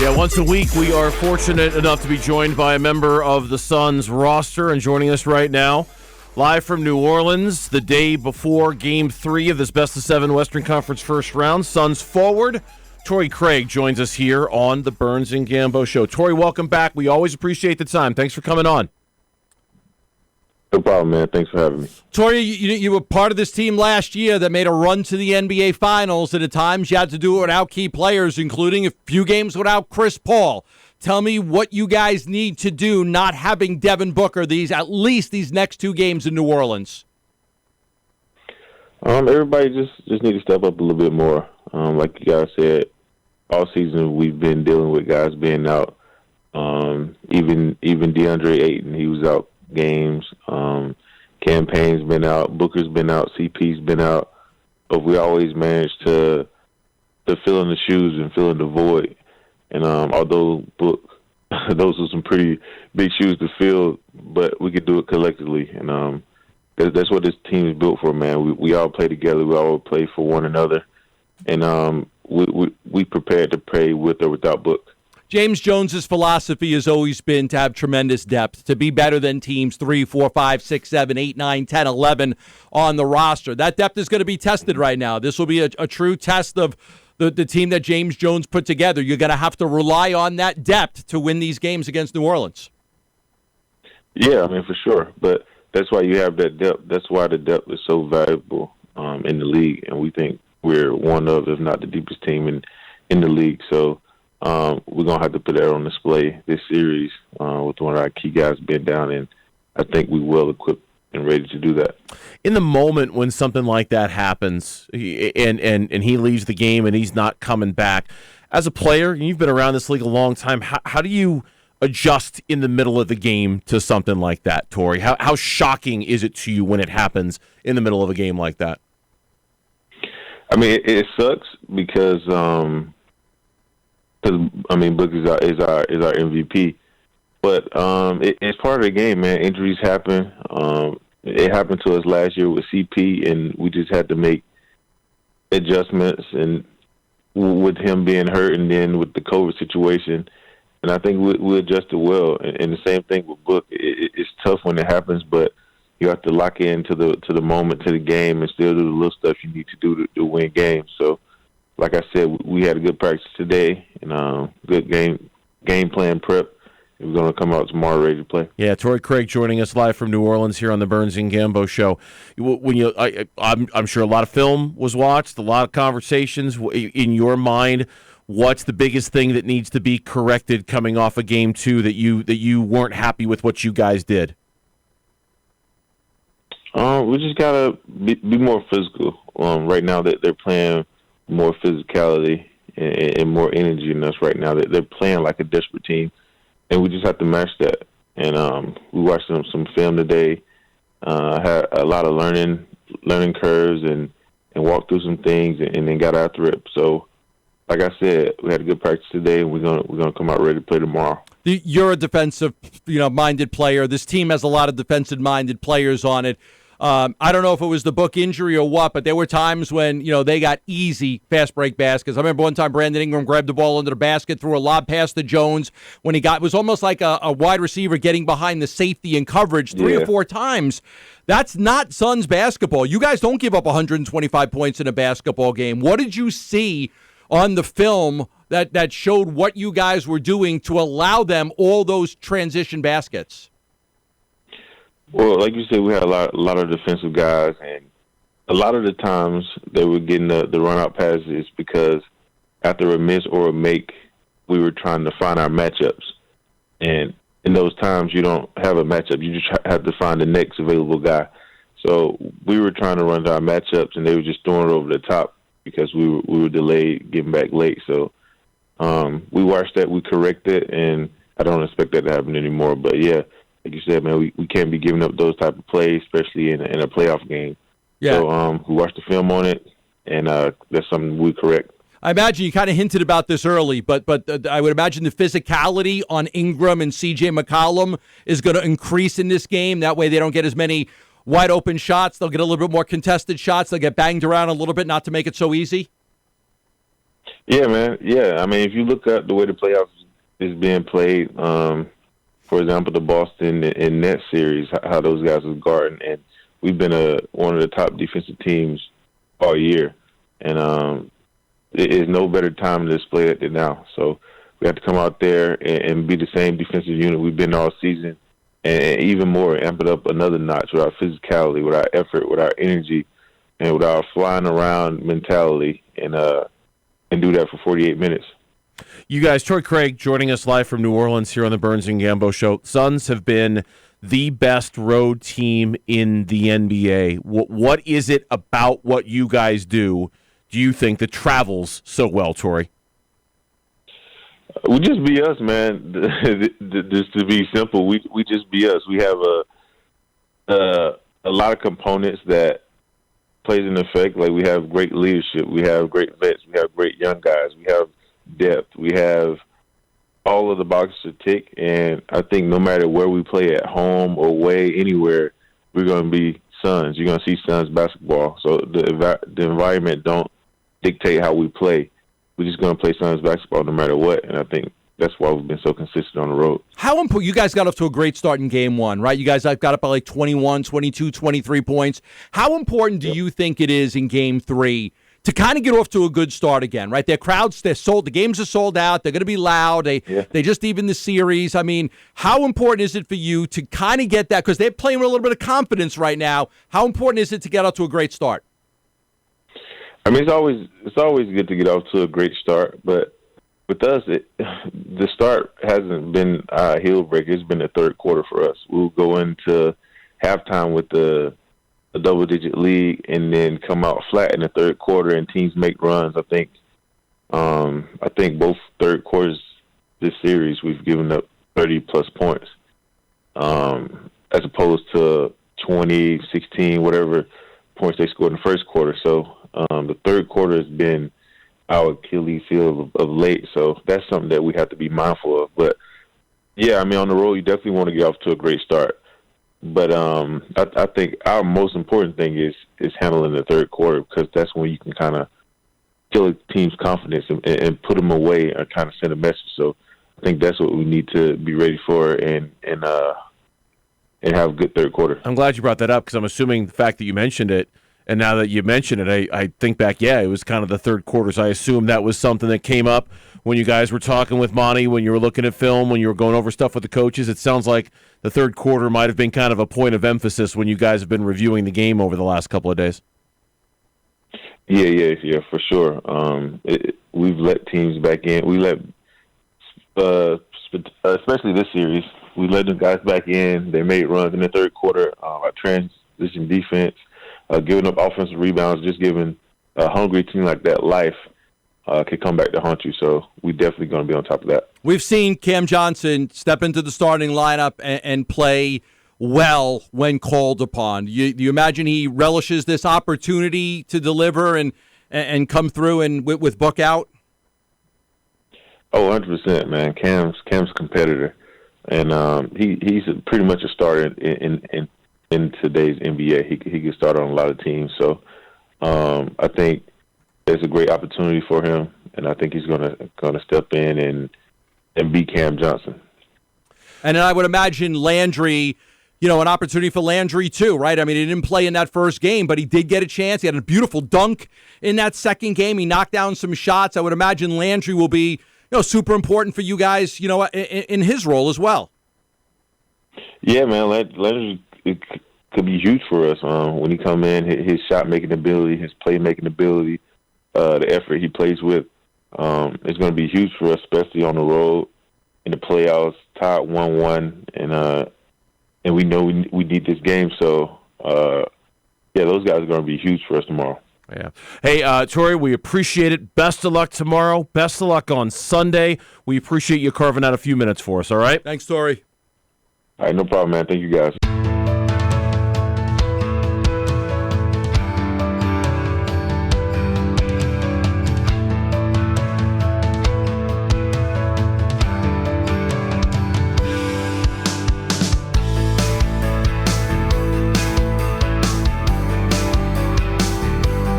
Yeah, once a week we are fortunate enough to be joined by a member of the Suns roster, and joining us right now, live from New Orleans, the day before Game 3 of this best-of-7 Western Conference first round, Suns forward Torrey Craig joins us here on the Burns and Gambo Show. Torrey, welcome back. We always appreciate the time. Thanks for coming on. No problem, man. Thanks for having me. Torrey, you were part of this team last year that made a run to the NBA Finals, and at times you had to do it without key players, including a few games without Chris Paul. Tell me what you guys need to do not having Devin Booker at least these next two games in New Orleans. Everybody just need to step up a little bit more. Like you guys said, all season we've been dealing with guys being out. Even DeAndre Ayton, he was out games. Campaign's been out. Booker's been out. CP's been out. But we always manage to fill in the shoes and fill in the void. And although those are some pretty big shoes to fill, but we could do it collectively. And that's what this team is built for, man. We all play together. We all play for one another. And we prepared to play with or without Book. James Jones's philosophy has always been to have tremendous depth, to be better than teams 3, 4, 5, 6, 7, 8, 9, 10, 11 on the roster. That depth is going to be tested right now. This will be a true test of the team that James Jones put together. You're going to have to rely on that depth to win these games against New Orleans. Yeah, I mean, for sure. But that's why you have that depth. That's why the depth is so valuable in the league. And we think we're one of, if not the deepest team in the league. So we're going to have to put that on display this series with one of our key guys being down, and I think we're well equipped and ready to do that. In the moment when something like that happens and he leaves the game and he's not coming back, as a player, and you've been around this league a long time, how do you adjust in the middle of the game to something like that, Torrey? How shocking is it to you when it happens in the middle of a game like that? I mean, it sucks because I mean, Book is our MVP, but it's part of the game, man. Injuries happen. It happened to us last year with CP, and we just had to make adjustments. And with him being hurt, and then with the COVID situation, and I think we adjusted well. And the same thing with Book. It's tough when it happens, but you have to lock into the moment, to the game, and still do the little stuff you need to do to win games. So, like I said, we had a good practice today, and good game plan prep. We're going to come out tomorrow ready to play. Yeah, Torrey Craig joining us live from New Orleans here on the Burns and Gambo Show. When I'm sure a lot of film was watched, a lot of conversations. In your mind, what's the biggest thing that needs to be corrected coming off of Game 2 that you weren't happy with what you guys did? We just gotta be more physical. Right now that they're playing more physicality and more energy in us right now. They're playing like a desperate team, and we just have to match that. And we watched some film today. Had a lot of learning curves and walked through some things and then got after it. So, like I said, we had a good practice today, and we're gonna come out ready to play tomorrow. You're a defensive, minded player. This team has a lot of defensive-minded players on it. I don't know if it was the Book injury or what, but there were times when, they got easy fast break baskets. I remember one time Brandon Ingram grabbed the ball under the basket, threw a lob pass to Jones when it was almost like a wide receiver getting behind the safety and coverage three or four times. That's not Suns basketball. You guys don't give up 125 points in a basketball game. What did you see on the film that showed what you guys were doing to allow them all those transition baskets? Well, like you said, we had a lot of defensive guys, and a lot of the times they were getting the run-out passes because after a miss or a make, we were trying to find our matchups. And in those times, you don't have a matchup. You just have to find the next available guy. So we were trying to run to our matchups, and they were just throwing it over the top because we were delayed, getting back late. So we watched that, we corrected, and I don't expect that to happen anymore. But, yeah. Like you said, man, we can't be giving up those type of plays, especially in a playoff game. Yeah. So we watched the film on it, and that's something we correct. I imagine you kind of hinted about this early, but I would imagine the physicality on Ingram and C.J. McCollum is going to increase in this game. That way they don't get as many wide-open shots. They'll get a little bit more contested shots. They'll get banged around a little bit, not to make it so easy. Yeah, man. Yeah, I mean, if you look at the way the playoffs is being played, for example, the Boston and Nets series, how those guys was guarding, and we've been one of the top defensive teams all year, and it is no better time to display it than now. So we have to come out there and be the same defensive unit we've been all season, and even more, amp it up another notch with our physicality, with our effort, with our energy, and with our flying around mentality, and do that for 48 minutes. You guys, Torrey Craig joining us live from New Orleans here on the Burns and Gambo Show. Suns have been the best road team in the NBA. What is it about what you guys do you think that travels so well, Torrey? We just be us, man. Just to be simple, we just be us. We have a lot of components that plays an effect. Like, we have great leadership, we have great vets, we have great young guys, we have depth, we have all of the boxes to tick. And I think no matter where we play, at home or away, anywhere, we're going to be Suns. You're going to see Suns basketball. So the environment don't dictate how we play. We're just going to play Suns basketball no matter what. And I think that's why we've been so consistent on the road. How important? You guys got off to a great start in game one, right? You guys got up by like 21, 22, 23 points. How important do you think it is in game three to kind of get off to a good start again, right? Their crowds, they're sold. The games are sold out. They're going to be loud. They just even the series. I mean, how important is it for you to kind of get that? Because they're playing with a little bit of confidence right now. How important is it to get off to a great start? I mean, it's always good to get off to a great start, but with us, the start hasn't been a heel breaker. It's been the third quarter for us. We'll go into halftime with a double-digit lead and then come out flat in the third quarter, and teams make runs. I think both third quarters this series we've given up 30-plus points, as opposed to 20, 16, whatever points they scored in the first quarter. So the third quarter has been our Achilles heel of late, so that's something that we have to be mindful of. But, yeah, I mean, on the road, you definitely want to get off to a great start. But I think our most important thing is handling the third quarter, because that's when you can kind of kill a team's confidence and put them away or kind of send a message. So I think that's what we need to be ready for and have a good third quarter. I'm glad you brought that up, because I'm assuming the fact that you mentioned it, and now that you mention it, I think back, it was kind of the third quarters. I assume that was something that came up when you guys were talking with Monty, when you were looking at film, when you were going over stuff with the coaches. It sounds like the third quarter might have been kind of a point of emphasis when you guys have been reviewing the game over the last couple of days. Yeah, for sure. We've let teams back in. We let, especially this series, we let the guys back in. They made runs in the third quarter. Our transition defense, giving up offensive rebounds, just giving a hungry team like that life could come back to haunt you. So we definitely going to be on top of that. We've seen Cam Johnson step into the starting lineup and play well when called upon. Do you imagine he relishes this opportunity to deliver and come through and with Book out? Oh, 100%, man. Cam's a competitor, and he's pretty much a starter in today's NBA. He can start on a lot of teams. So I think there's a great opportunity for him, and I think he's gonna step in and beat Cam Johnson. And then I would imagine Landry, an opportunity for Landry too, right? I mean, he didn't play in that first game, but he did get a chance. He had a beautiful dunk in that second game. He knocked down some shots. I would imagine Landry will be, super important for you guys, in his role as well. Yeah, man, Landry could be huge for us when he come in. His shot-making ability, his play-making ability, the effort he plays with, is going to be huge for us, especially on the road in the playoffs, tied 1-1, and we know we need this game. So, those guys are going to be huge for us tomorrow. Yeah. Hey, Torrey, we appreciate it. Best of luck tomorrow. Best of luck on Sunday. We appreciate you carving out a few minutes for us, all right? Thanks, Torrey. All right, no problem, man. Thank you, guys.